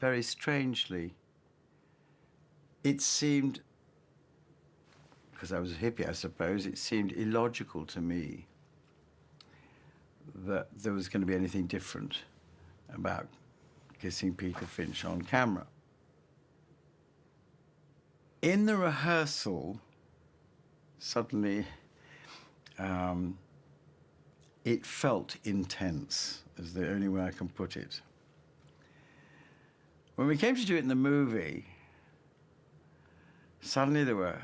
very strangely, it seemed, because I was a hippie, I suppose, it seemed illogical to me that there was going to be anything different about kissing Peter Finch on camera. In the rehearsal, suddenly, it felt intense, is the only way I can put it. When we came to do it in the movie, suddenly there were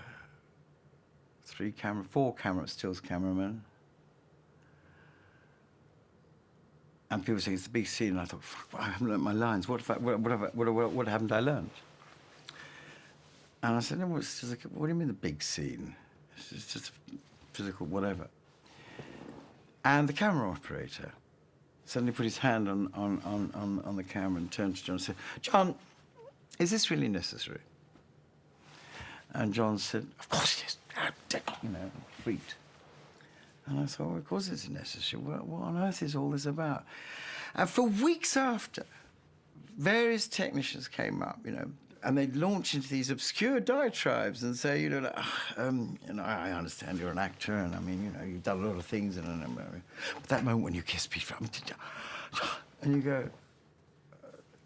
4 stills cameramen. And people saying, it's a big scene. And I thought, fuck, I haven't learned my lines. What haven't I learned? And I said, no, it's just like, what do you mean the big scene? It's just physical whatever. And the camera operator suddenly put his hand on the camera and turned to John and said, John, is this really necessary? And John said, of course it is. You know, freaked. And I thought, well, of course it's necessary. What on earth is all this about? And for weeks after, various technicians came up, you know, and they'd launch into these obscure diatribes and say, you know, like, I understand you're an actor, and I mean, you know, you've done a lot of things, but that moment when you kiss Peter, and you go,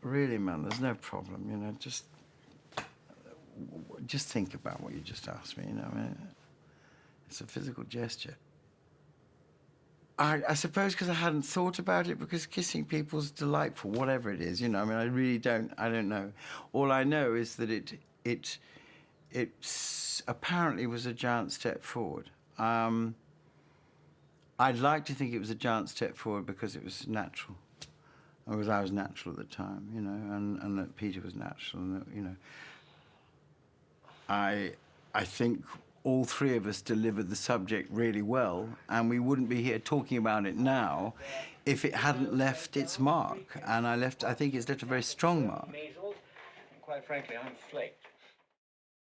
really, man, there's no problem, you know, just think about what you just asked me, you know, I mean, it's a physical gesture. I suppose because I hadn't thought about it, because kissing people's delightful, whatever it is, you know, I mean, I don't know. All I know is that it apparently was a giant step forward. I'd like to think it was a giant step forward because it was natural. Because I was natural at the time, you know, and that Peter was natural, and that, you know. I think all 3 of us delivered the subject really well, and we wouldn't be here talking about it now if it hadn't left its mark. And I think it's left a very strong mark. Measles, and quite frankly, I'm flaked.